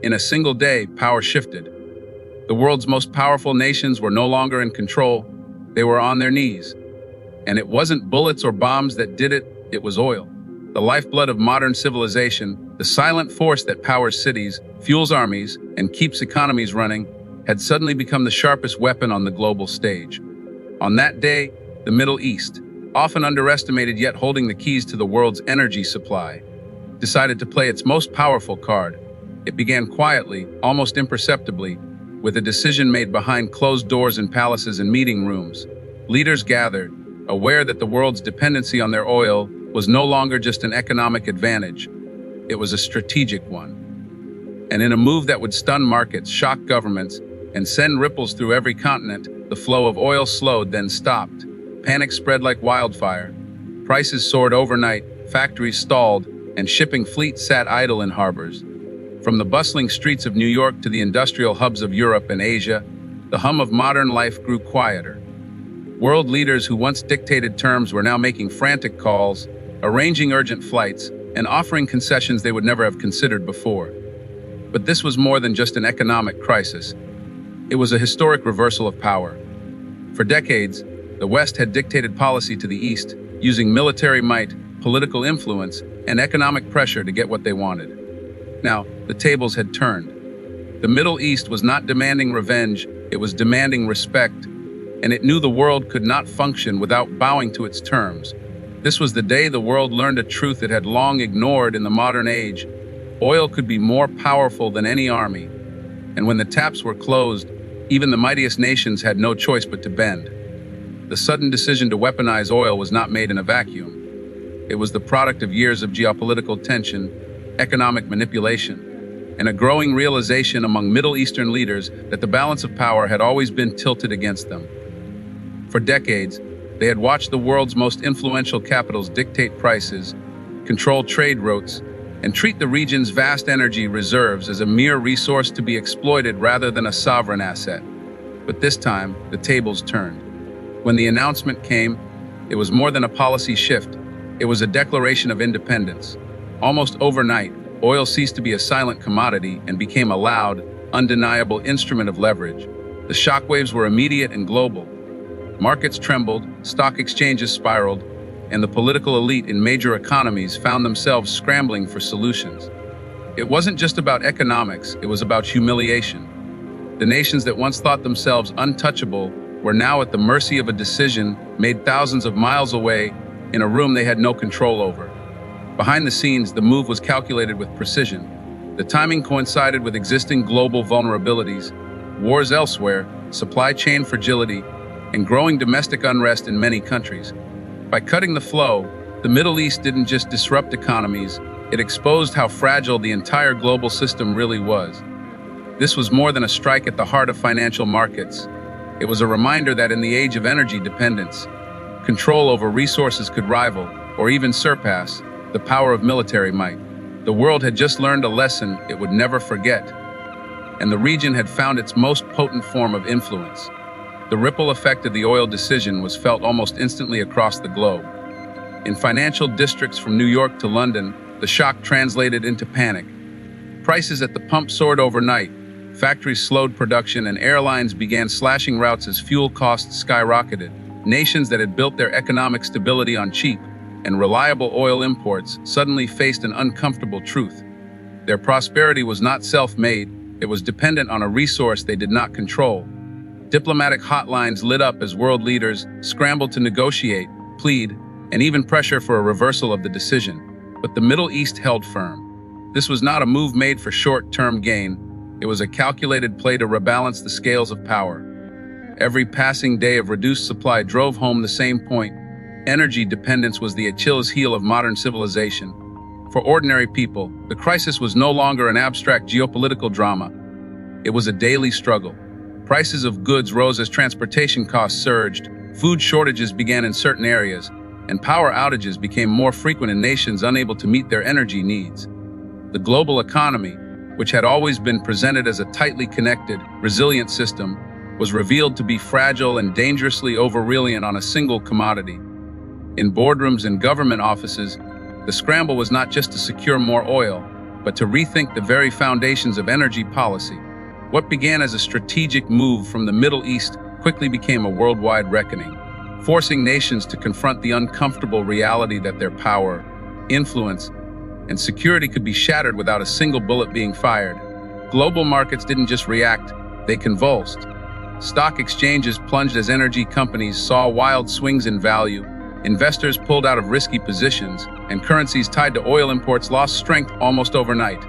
In a single day, power shifted. The world's most powerful nations were no longer in control. They were on their knees. And it wasn't bullets or bombs that did it, it was oil. The lifeblood of modern civilization, the silent force that powers cities, fuels armies, and keeps economies running, had suddenly become the sharpest weapon on the global stage. On that day, the Middle East, often underestimated yet holding the keys to the world's energy supply, decided to play its most powerful card. It began quietly, almost imperceptibly, with a decision made behind closed doors in palaces and meeting rooms. Leaders gathered, aware that the world's dependency on their oil was no longer just an economic advantage, it was a strategic one. And in a move that would stun markets, shock governments, and send ripples through every continent, the flow of oil slowed, then stopped. Panic spread like wildfire. Prices soared overnight, factories stalled, and shipping fleets sat idle in harbors. From the bustling streets of New York to the industrial hubs of Europe and Asia, the hum of modern life grew quieter. World leaders who once dictated terms were now making frantic calls, arranging urgent flights, and offering concessions they would never have considered before. But this was more than just an economic crisis. It was a historic reversal of power. For decades, the West had dictated policy to the East, using military might, political influence, and economic pressure to get what they wanted. Now, the tables had turned. The Middle East was not demanding revenge, it was demanding respect, and it knew the world could not function without bowing to its terms. This was the day the world learned a truth it had long ignored in the modern age. Oil could be more powerful than any army, and when the taps were closed, even the mightiest nations had no choice but to bend. The sudden decision to weaponize oil was not made in a vacuum. It was the product of years of geopolitical tension, economic manipulation, and a growing realization among Middle Eastern leaders that the balance of power had always been tilted against them. For decades, they had watched the world's most influential capitals dictate prices, control trade routes, and treat the region's vast energy reserves as a mere resource to be exploited rather than a sovereign asset. But this time, the tables turned. When the announcement came, it was more than a policy shift. It was a declaration of independence. Almost overnight, oil ceased to be a silent commodity and became a loud, undeniable instrument of leverage. The shockwaves were immediate and global. Markets trembled, stock exchanges spiraled, and the political elite in major economies found themselves scrambling for solutions. It wasn't just about economics, it was about humiliation. The nations that once thought themselves untouchable were now at the mercy of a decision made thousands of miles away in a room they had no control over. Behind the scenes, the move was calculated with precision. The timing coincided with existing global vulnerabilities, wars elsewhere, supply chain fragility, and growing domestic unrest in many countries. By cutting the flow, the Middle East didn't just disrupt economies, it exposed how fragile the entire global system really was. This was more than a strike at the heart of financial markets. It was a reminder that in the age of energy dependence, control over resources could rival, or even surpass, the power of military might. The world had just learned a lesson it would never forget, and the region had found its most potent form of influence. The ripple effect of the oil decision was felt almost instantly across the globe. In financial districts from New York to London, the shock translated into panic. Prices at the pump soared overnight, factories slowed production, and airlines began slashing routes as fuel costs skyrocketed. Nations that had built their economic stability on cheap and reliable oil imports suddenly faced an uncomfortable truth. Their prosperity was not self-made, it was dependent on a resource they did not control. Diplomatic hotlines lit up as world leaders scrambled to negotiate, plead, and even pressure for a reversal of the decision. But the Middle East held firm. This was not a move made for short-term gain. It was a calculated play to rebalance the scales of power. Every passing day of reduced supply drove home the same point. Energy dependence was the Achilles heel of modern civilization. For ordinary people, the crisis was no longer an abstract geopolitical drama. It was a daily struggle. Prices of goods rose as transportation costs surged, food shortages began in certain areas, and power outages became more frequent in nations unable to meet their energy needs. The global economy, which had always been presented as a tightly connected, resilient system, was revealed to be fragile and dangerously over-reliant on a single commodity. In boardrooms and government offices, the scramble was not just to secure more oil, but to rethink the very foundations of energy policy. What began as a strategic move from the Middle East quickly became a worldwide reckoning, forcing nations to confront the uncomfortable reality that their power, influence, and security could be shattered without a single bullet being fired. Global markets didn't just react, they convulsed. Stock exchanges plunged as energy companies saw wild swings in value, investors pulled out of risky positions, and currencies tied to oil imports lost strength almost overnight.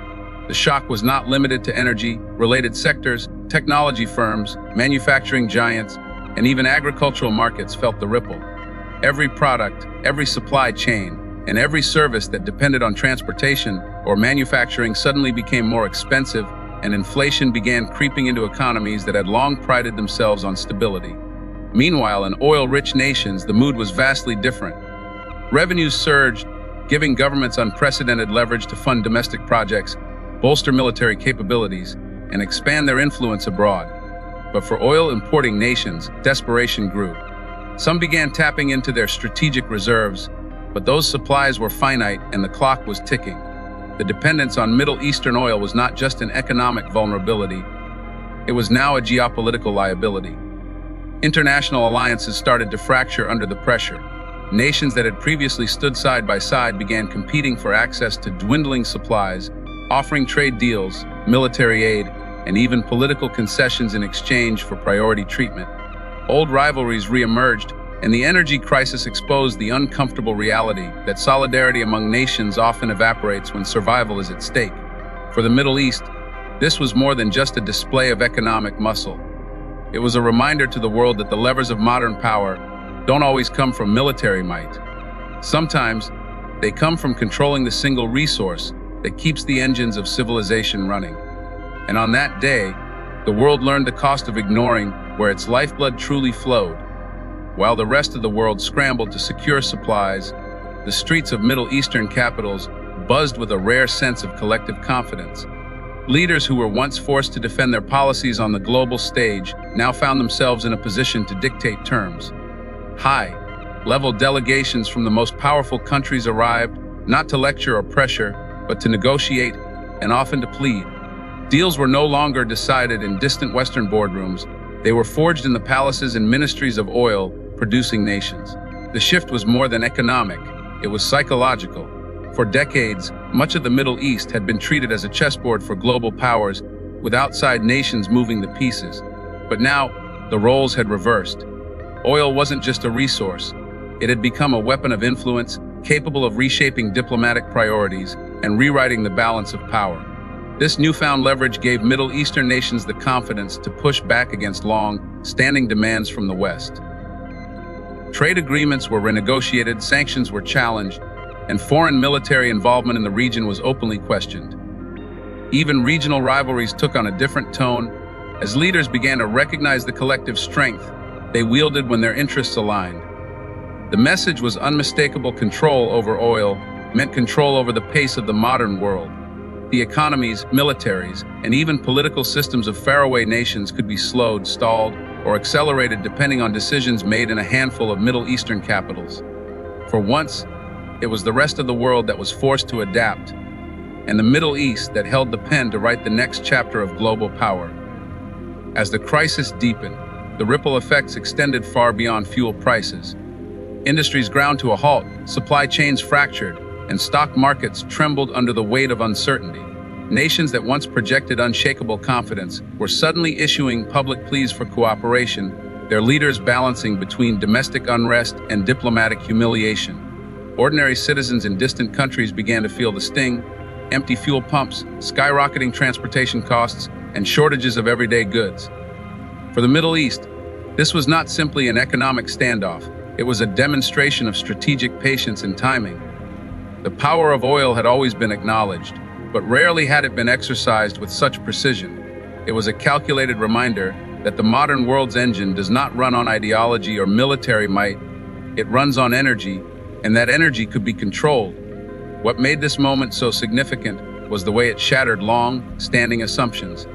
The shock was not limited to energy-related sectors. Technology firms, manufacturing giants, and even agricultural markets felt the ripple. Every product, every supply chain, and every service that depended on transportation or manufacturing suddenly became more expensive, and inflation began creeping into economies that had long prided themselves on stability. Meanwhile, in oil-rich nations, the mood was vastly different. Revenues surged, giving governments unprecedented leverage to fund domestic projects, bolster military capabilities, and expand their influence abroad. But for oil-importing nations, desperation grew. Some began tapping into their strategic reserves, but those supplies were finite and the clock was ticking. The dependence on Middle Eastern oil was not just an economic vulnerability, it was now a geopolitical liability. International alliances started to fracture under the pressure. Nations that had previously stood side by side began competing for access to dwindling supplies, offering trade deals, military aid, and even political concessions in exchange for priority treatment. Old rivalries re-emerged, and the energy crisis exposed the uncomfortable reality that solidarity among nations often evaporates when survival is at stake. For the Middle East, this was more than just a display of economic muscle. It was a reminder to the world that the levers of modern power don't always come from military might. Sometimes, they come from controlling the single resource that keeps the engines of civilization running. And on that day, the world learned the cost of ignoring where its lifeblood truly flowed. While the rest of the world scrambled to secure supplies, the streets of Middle Eastern capitals buzzed with a rare sense of collective confidence. Leaders who were once forced to defend their policies on the global stage now found themselves in a position to dictate terms. High-level delegations from the most powerful countries arrived, not to lecture or pressure, but to negotiate and often to plead. Deals were no longer decided in distant Western boardrooms. They were forged in the palaces and ministries of oil-producing nations. The shift was more than economic, it was psychological. For decades, much of the Middle East had been treated as a chessboard for global powers, with outside nations moving the pieces. But now, the roles had reversed. Oil wasn't just a resource. It had become a weapon of influence, capable of reshaping diplomatic priorities and rewriting the balance of power. This newfound leverage gave Middle Eastern nations the confidence to push back against long-standing demands from the West. Trade agreements were renegotiated, sanctions were challenged, and foreign military involvement in the region was openly questioned. Even regional rivalries took on a different tone as leaders began to recognize the collective strength they wielded when their interests aligned. The message was unmistakable: control over oil meant control over the pace of the modern world. The economies, militaries, and even political systems of faraway nations could be slowed, stalled, or accelerated depending on decisions made in a handful of Middle Eastern capitals. For once, it was the rest of the world that was forced to adapt, and the Middle East that held the pen to write the next chapter of global power. As the crisis deepened, the ripple effects extended far beyond fuel prices. Industries ground to a halt, supply chains fractured, and stock markets trembled under the weight of uncertainty. Nations that once projected unshakable confidence were suddenly issuing public pleas for cooperation, their leaders balancing between domestic unrest and diplomatic humiliation. Ordinary citizens in distant countries began to feel the sting: empty fuel pumps, skyrocketing transportation costs, and shortages of everyday goods. For the Middle East, this was not simply an economic standoff, it was a demonstration of strategic patience and timing. The power of oil had always been acknowledged, but rarely had it been exercised with such precision. It was a calculated reminder that the modern world's engine does not run on ideology or military might, it runs on energy, and that energy could be controlled. What made this moment so significant was the way it shattered long-standing assumptions.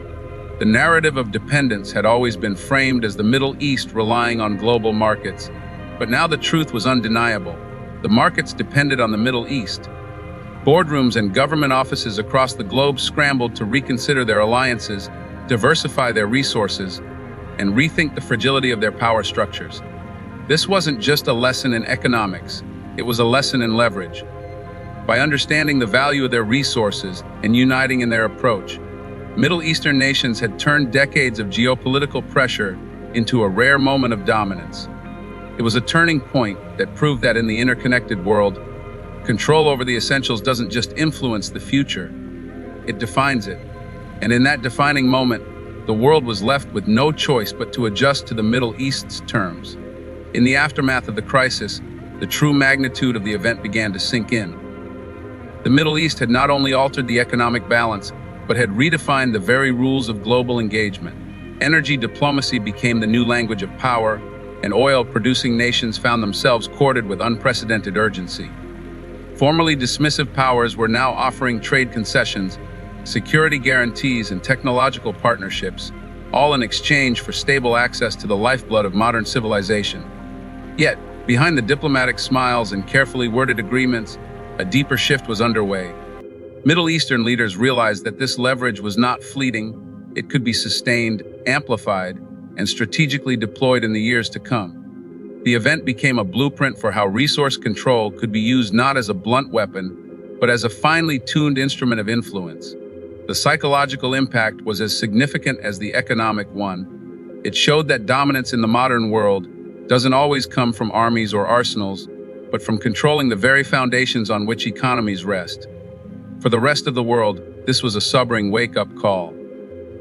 The narrative of dependence had always been framed as the Middle East relying on global markets, but now the truth was undeniable. The markets depended on the Middle East. Boardrooms and government offices across the globe scrambled to reconsider their alliances, diversify their resources, and rethink the fragility of their power structures. This wasn't just a lesson in economics, it was a lesson in leverage. By understanding the value of their resources and uniting in their approach, Middle Eastern nations had turned decades of geopolitical pressure into a rare moment of dominance. It was a turning point that proved that in the interconnected world, control over the essentials doesn't just influence the future, it defines it. And in that defining moment, the world was left with no choice but to adjust to the Middle East's terms. In the aftermath of the crisis, the true magnitude of the event began to sink in. The Middle East had not only altered the economic balance, but had redefined the very rules of global engagement. Energy diplomacy became the new language of power, and oil-producing nations found themselves courted with unprecedented urgency. Formerly dismissive powers were now offering trade concessions, security guarantees, and technological partnerships, all in exchange for stable access to the lifeblood of modern civilization. Yet, behind the diplomatic smiles and carefully worded agreements, a deeper shift was underway. Middle Eastern leaders realized that this leverage was not fleeting, it could be sustained, amplified, and strategically deployed in the years to come. The event became a blueprint for how resource control could be used not as a blunt weapon, but as a finely tuned instrument of influence. The psychological impact was as significant as the economic one. It showed that dominance in the modern world doesn't always come from armies or arsenals, but from controlling the very foundations on which economies rest. For the rest of the world, this was a sobering wake-up call.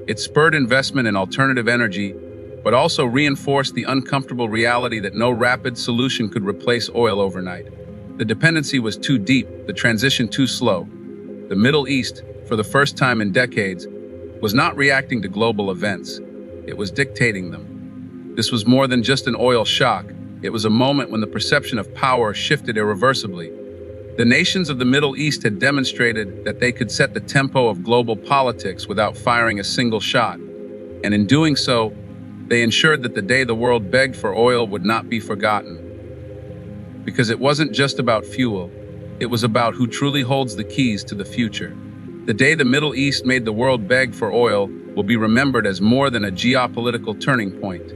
It spurred investment in alternative energy, but also reinforced the uncomfortable reality that no rapid solution could replace oil overnight. The dependency was too deep, the transition too slow. The Middle East, for the first time in decades, was not reacting to global events. It was dictating them. This was more than just an oil shock. It was a moment when the perception of power shifted irreversibly. The nations of the Middle East had demonstrated that they could set the tempo of global politics without firing a single shot. And in doing so, they ensured that the day the world begged for oil would not be forgotten. Because it wasn't just about fuel, it was about who truly holds the keys to the future. The day the Middle East made the world beg for oil will be remembered as more than a geopolitical turning point.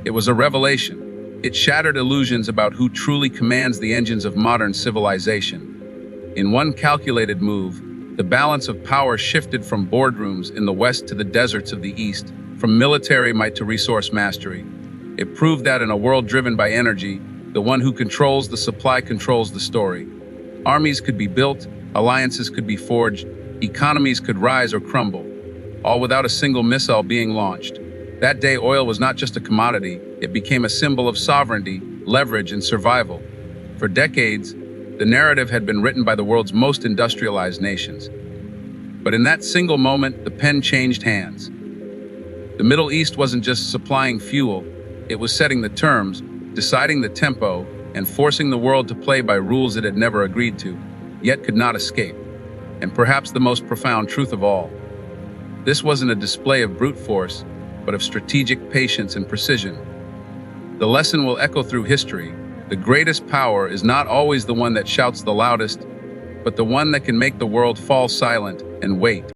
It was a revelation. It shattered illusions about who truly commands the engines of modern civilization. In one calculated move, the balance of power shifted from boardrooms in the West to the deserts of the East, from military might to resource mastery. It proved that in a world driven by energy, the one who controls the supply controls the story. Armies could be built, alliances could be forged, economies could rise or crumble, all without a single missile being launched. That day, oil was not just a commodity, it became a symbol of sovereignty, leverage, and survival. For decades, the narrative had been written by the world's most industrialized nations. But in that single moment, the pen changed hands. The Middle East wasn't just supplying fuel, it was setting the terms, deciding the tempo, and forcing the world to play by rules it had never agreed to, yet could not escape. And perhaps the most profound truth of all, this wasn't a display of brute force, but of strategic patience and precision. The lesson will echo through history. The greatest power is not always the one that shouts the loudest, but the one that can make the world fall silent and wait.